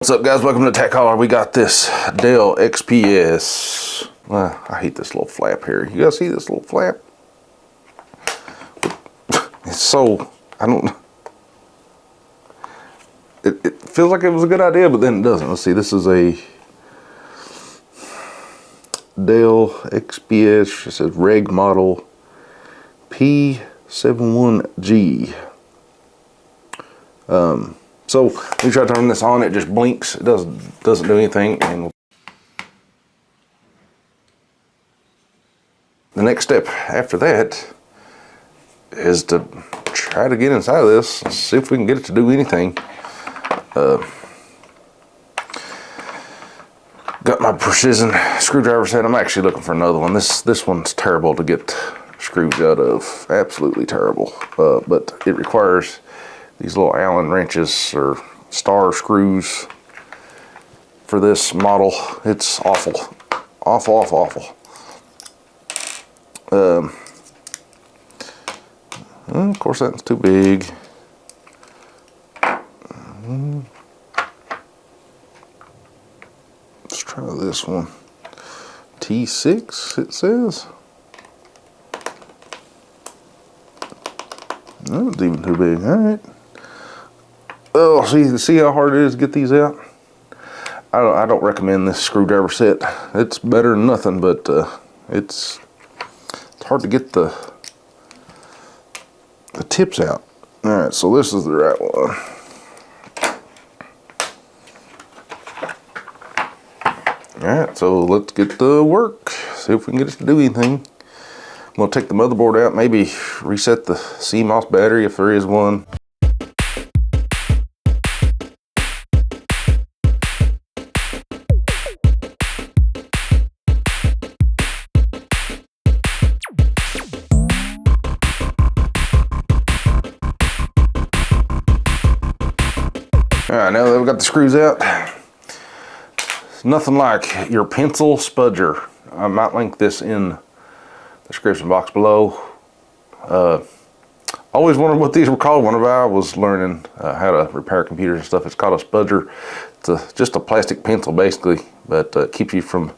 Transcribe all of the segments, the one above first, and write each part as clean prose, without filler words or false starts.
What's up, guys? Welcome to Tech Holler. We got this Dell XPS. I hate this little flap here. You guys see this little flap? It's so, I don't, it feels like it was a good idea, but then it doesn't. Let's see, this is a Dell XPS. It says reg model P71G. So we try to turn this on, it just blinks. It doesn't do anything. And the next step after that is to try to get inside of this and see if we can get it to do anything. Got my precision screwdriver set. I'm actually looking for another one. This one's terrible to get screws out of. Absolutely terrible. But it requires these little Allen wrenches or star screws for this model. It's awful. Awful. Of course, that's too big. Let's try this one. T6, it says. That was even too big. All right. Oh, see how hard it is to get these out? I don't recommend this screwdriver set. It's better than nothing, but it's hard to get the tips out. All right, so this is the right one. All right, so let's get to work. See if we can get it to do anything. I'm gonna take the motherboard out, maybe reset the CMOS battery if there is one. Alright, now that we've got the screws out, it's nothing like your pencil spudger. I might link this in the description box below. Always wondered what these were called whenever I was learning how to repair computers and stuff. It's called a spudger. It's just a plastic pencil basically, but keeps you from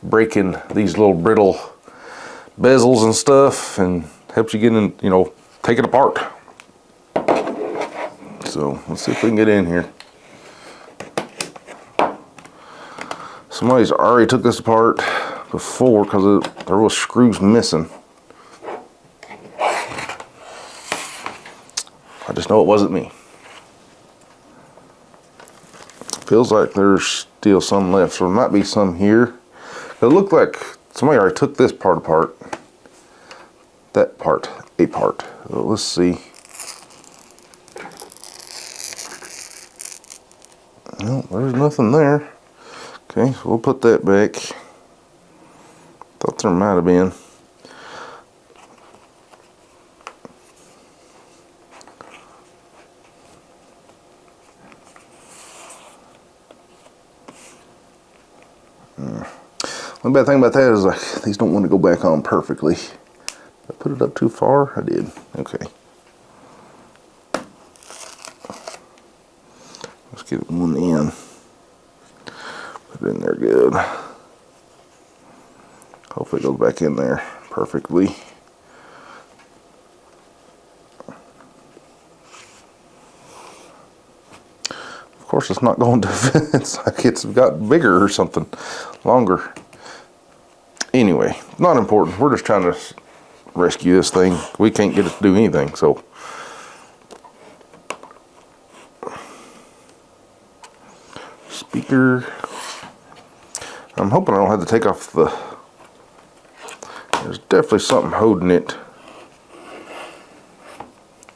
breaking these little brittle bezels and stuff and helps you get in, take it apart. So let's see if we can get in here. Somebody's already took this apart before because there was screws missing. I just know it wasn't me. Feels like there's still some left, so there might be some here. It looked like somebody already took this part apart. That part, a part. So let's see. No, there's nothing there. Okay, so we'll put that back. Thought there might have been. One bad thing about that is like these don't want to go back on perfectly. Did I put it up too far? I did. Okay. Let's get one in. Put it in there good. Hopefully it goes back in there perfectly. Of course it's not going to fit. It's like it's got bigger or something. Longer. Anyway, not important. We're just trying to rescue this thing. We can't get it to do anything, so. Speaker. I'm hoping I don't have to take off the. There's definitely something holding it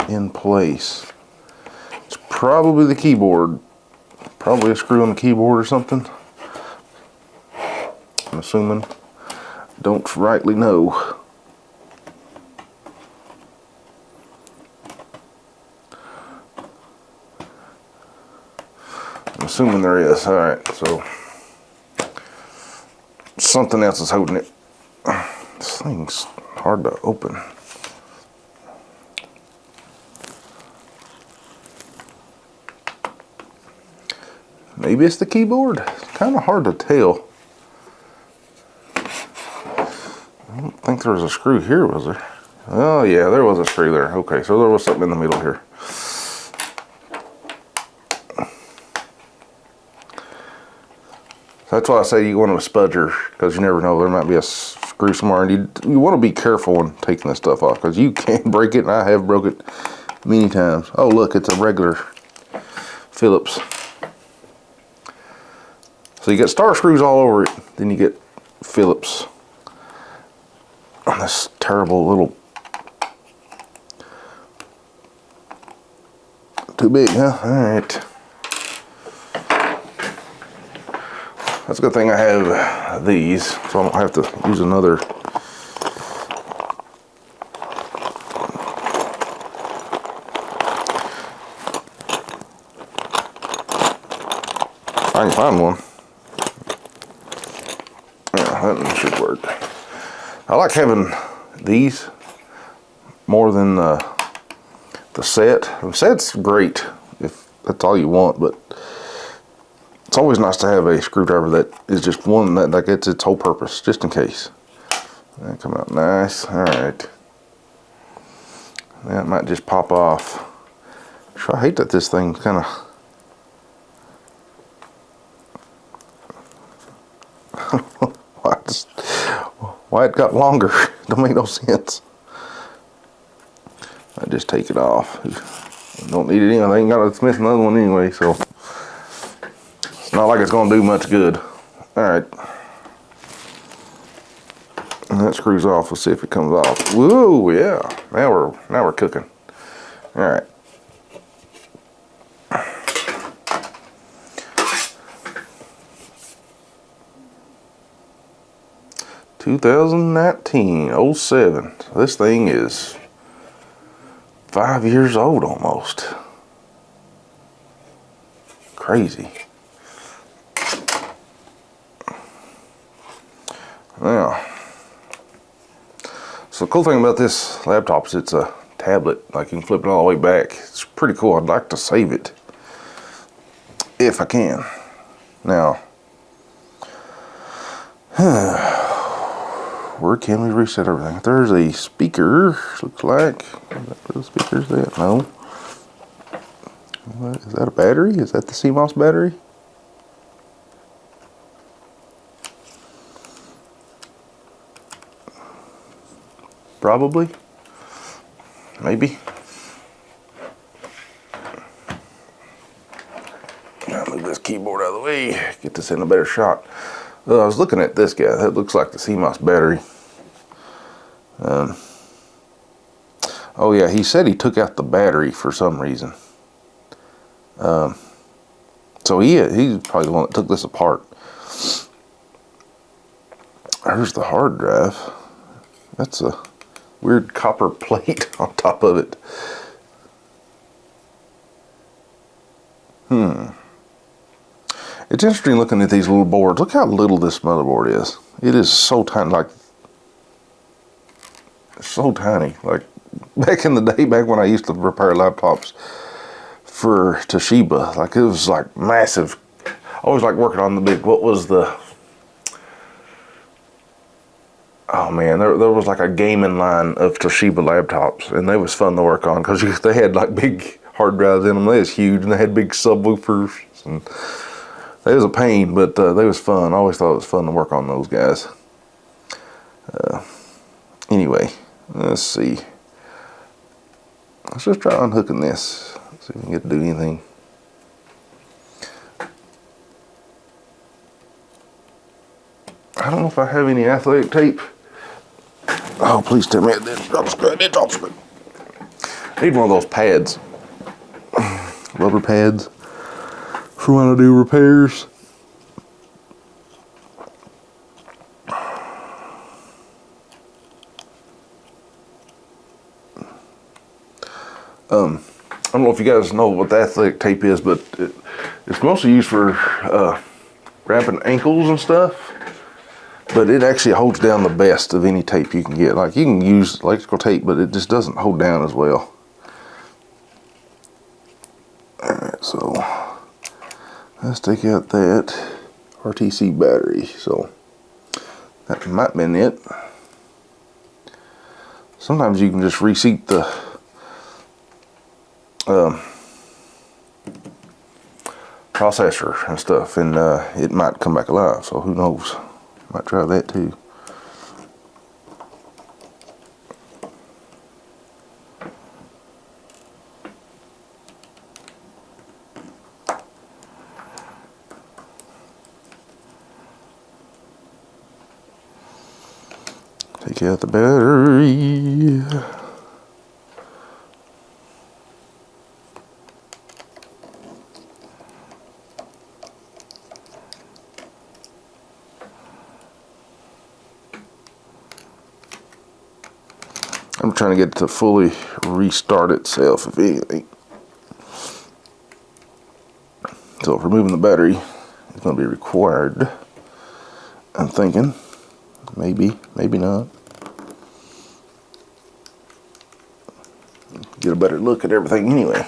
in place. It's probably the keyboard. Probably a screw on the keyboard or something. I'm assuming. Don't rightly know. I'm assuming there is. Alright, so something else is holding it. This thing's hard to open. Maybe it's the keyboard. It's kind of hard to tell. I don't think there was a screw here, was there? Oh yeah, there was a screw there. Okay, so there was something in the middle here. That's why I say you want a spudger, because you never know, there might be a screw somewhere, and you want to be careful when taking this stuff off, because you can break it, and I have broke it many times. Oh look, it's a regular Phillips. So you get star screws all over it, then you get Phillips on this terrible little, too big, huh? All right. That's a good thing I have these, so I don't have to use another. I can find one. Yeah, that should work. I like having these more than the set. The set's great if that's all you want, but it's always nice to have a screwdriver that is just one that gets its whole purpose, just in case. That come out nice. All right. That might just pop off. I hate that this thing kind of. Why it got longer? Don't make no sense. I just take it off. Don't need it anyway. I ain't got to miss another one anyway, so. It's not like it's going to do much good. Alright. And that screws off. Let's see if it comes off. Woo, yeah. Now we're cooking. Alright. (2019) 07. So this thing is 5 years old almost. Crazy. Now, so the cool thing about this laptop is it's a tablet. Like you can flip it all the way back. It's pretty cool. I'd like to save it if I can. Now, where can we reset everything? There's a speaker. Looks like. Is that where the speaker's at? No. What, is that a battery? Is that the CMOS battery? Probably. Maybe. Gotta move this keyboard out of the way. Get this in a better shot. I was looking at this guy. That looks like the CMOS battery. Oh yeah, he said he took out the battery for some reason. So he's probably the one that took this apart. There's the hard drive. That's a weird copper plate on top of it. It's interesting looking at these little boards. Look how little this motherboard is. It is so tiny, like so tiny. Like back in the day, back when I used to repair laptops for Toshiba, like it was like massive. I always like working on the big, what was the, oh man, there was like a gaming line of Toshiba laptops, and they was fun to work on because they had like big hard drives in them. They was huge, and they had big subwoofers, and they was a pain, but they was fun. I always thought it was fun to work on those guys. Anyway, let's see. Let's just try unhooking this. See if we can get to do anything. I don't know if I have any athletic tape. Oh, please tell me it didn't drop screw. It did drop screw. I need one of those pads. Rubber pads for when I do repairs. I don't know if you guys know what the athletic tape is, but it's mostly used for wrapping ankles and stuff. But it actually holds down the best of any tape you can get. Like you can use electrical tape, but it just doesn't hold down as well. Alright, so Let's take out that RTC battery. So that might have been it. Sometimes you can just reseat the processor and stuff, and it might come back alive. So who knows? Might try that too. Take out the battery. I'm trying to get it to fully restart itself, if anything. So removing the battery is going to be required. I'm thinking. Maybe, maybe not. Get a better look at everything anyway.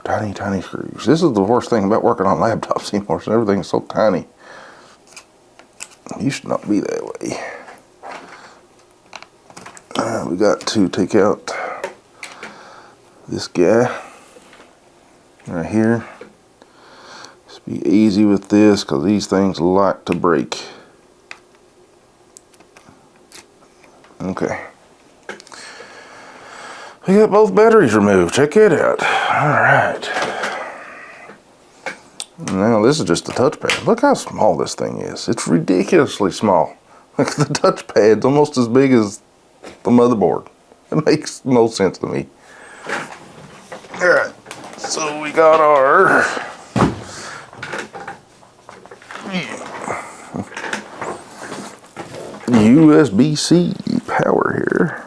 Tiny, tiny screws. This is the worst thing about working on laptops anymore. So everything's so tiny. It used to not be that way. We got to take out this guy right here. Just be easy with this because these things like to break. Okay. We got both batteries removed. Check it out. Alright. Now this is just the touchpad. Look how small this thing is. It's ridiculously small. Like the touchpad's almost as big as the motherboard. It makes no sense to me. Alright. So we got our USB-C power here.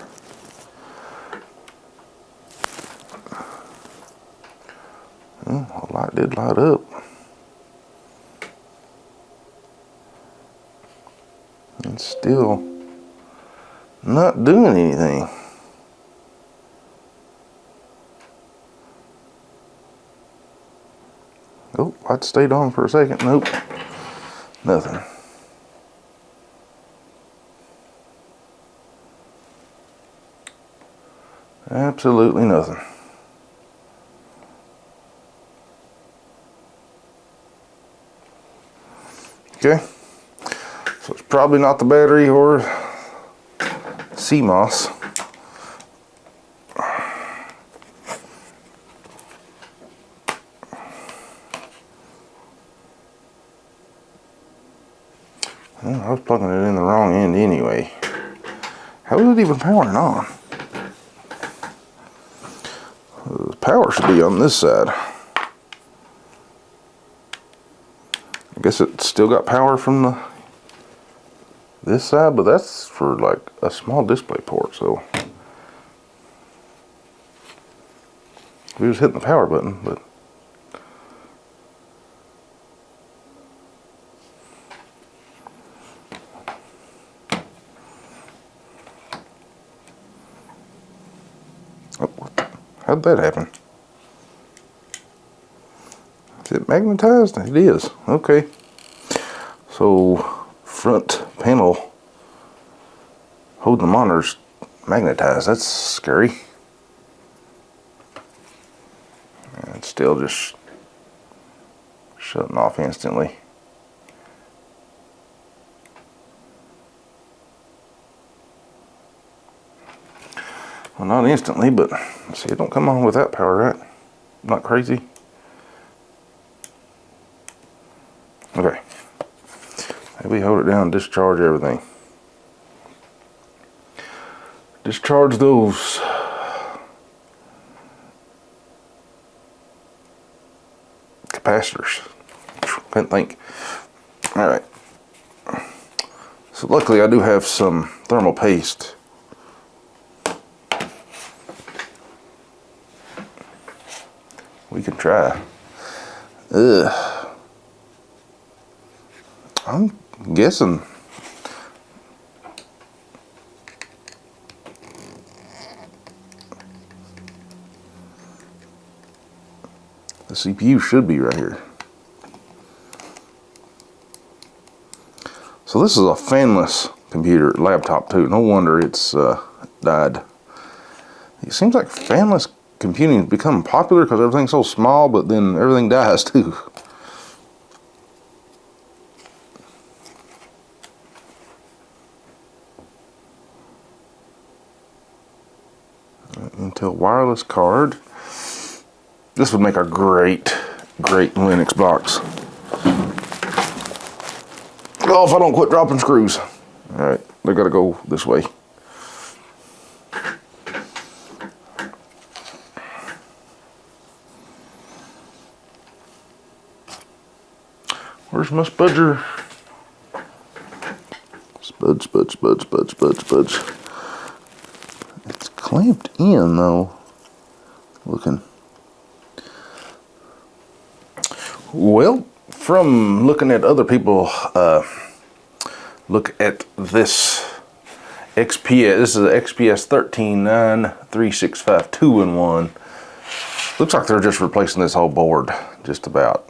The light did light up. It's still not doing anything. Oh, light stayed on for a second. Nope. Nothing. Absolutely nothing. Okay, so it's probably not the battery or CMOS. Well, I was plugging it in the wrong end anyway. How is it even powering on? The power should be on this side. I guess it still got power from this side, but that's for like a small display port, so we was hitting the power button, but oh, how'd that happen? Is it magnetized? It is. Okay. So front panel holding the monitor's magnetized. That's scary. And it's still just shutting off instantly. Well, not instantly, but see, it don't come on without power, right? Not crazy. Okay. Maybe hold it down and discharge everything. Discharge those capacitors. Couldn't think. All right. So luckily I do have some thermal paste. We can try. I'm guessing the CPU should be right here. So this is a fanless computer, laptop too. No wonder it's died. It seems like fanless computing has become popular because everything's so small, but then everything dies too. Intel wireless card. This would make a great Linux box. Oh, if I don't quit dropping screws. Alright, they're gotta go this way. Where's my spudger? Spudge. It's clamped in though. Looking. Well, from looking at other people, look at this XPS. This is an XPS 139365 2-in-1. Looks like they're just replacing this whole board, just about.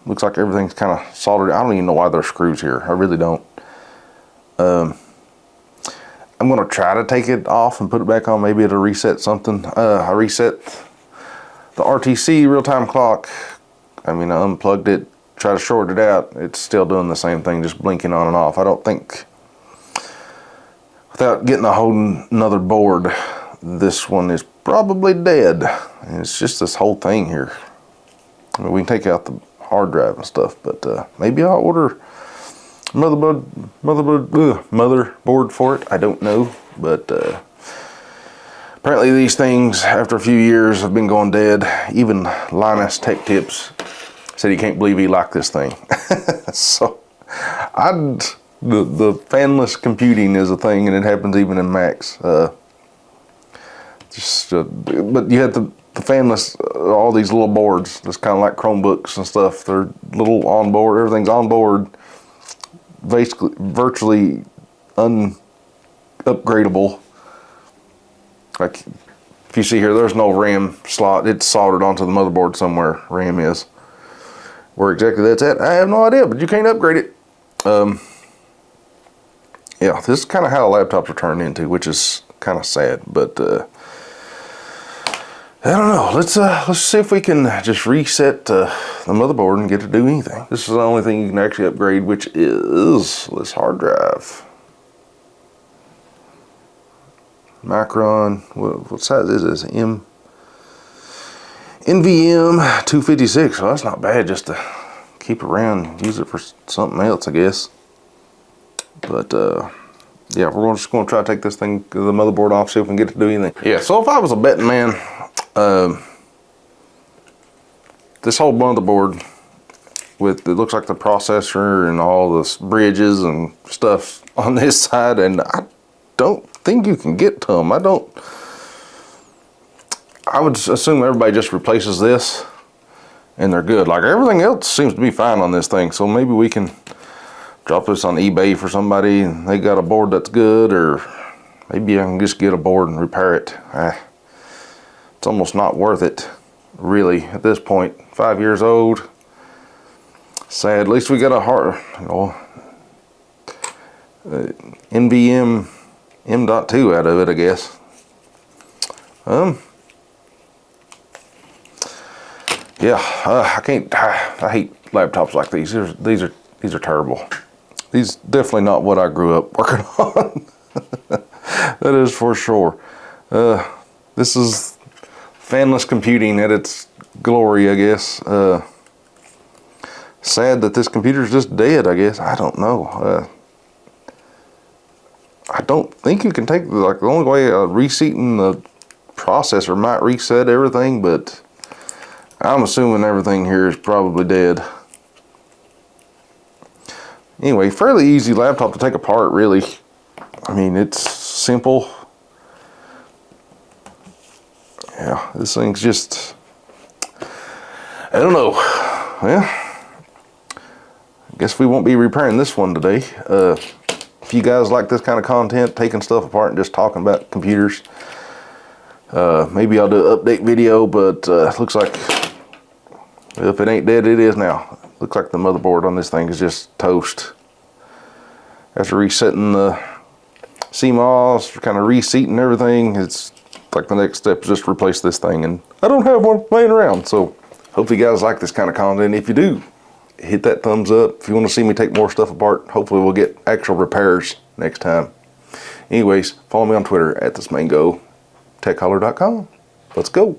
Looks like everything's kind of soldered. I don't even know why there's screws here. I really don't. I'm going to try to take it off and put it back on. Maybe it'll reset something. I reset the RTC real-time clock. I mean, I unplugged it, try to short it out. It's still doing the same thing, just blinking on and off. I don't think, without getting a whole another board, this one is probably dead. And it's just this whole thing here. I mean, we can take out the hard drive and stuff, but maybe I'll order motherboard for it. I don't know, but apparently these things, after a few years, have been going dead. Even Linus Tech Tips said he can't believe he liked this thing. So, the fanless computing is a thing, and it happens even in Macs. But you have the fanless, all these little boards. It's kind of like Chromebooks and stuff. They're little on board. Everything's on board. Basically, virtually unupgradable. Like, if you see here, there's no RAM slot. It's soldered onto the motherboard somewhere. RAM is. Where exactly that's at, I have no idea, but you can't upgrade it. Yeah, this is kind of how laptops are turned into, which is kind of sad, but I don't know. Let's see if we can just reset the motherboard and get it to do anything. This is the only thing you can actually upgrade, which is this hard drive. Micron, what size is this? NVM 256. Well, that's not bad just to keep around, use it for something else, I guess. But yeah, we're just going to try to take this thing, the motherboard off, see if we can get it to do anything. Yeah, so if I was a betting man, this whole motherboard with, it looks like the processor and all the bridges and stuff on this side, and I don't think you can get to them. I would assume everybody just replaces this and they're good. Like, everything else seems to be fine on this thing, so maybe we can drop this on eBay for somebody and they got a board that's good, or maybe I can just get a board and repair it. It's almost not worth it, really, at this point. 5 years old. Sad. At least we got a hard, NVM M.2 out of it, I guess. Yeah, I can't. I hate laptops like these. These are terrible. These definitely not what I grew up working on. That is for sure. This is fanless computing at its glory, I guess. Sad that this computer is just dead, I guess. I don't know. I don't think you can take, like, the only way reseating the processor might reset everything, but I'm assuming everything here is probably dead. Anyway, fairly easy laptop to take apart, really. I mean, it's simple. Yeah, this thing's just, I don't know. Well, I guess we won't be repairing this one today. If you guys like this kind of content, taking stuff apart and just talking about computers, maybe I'll do an update video, but looks like, if it ain't dead, it is now. Looks like the motherboard on this thing is just toast. After resetting the CMOS, kind of reseating everything, it's like the next step is just replace this thing, and I don't have one laying around. So hopefully you guys like this kind of content. If you do, hit that thumbs up. If you want to see me take more stuff apart, hopefully we'll get actual repairs next time. Anyways, follow me on Twitter at @thesmango, techholler.com. Let's go.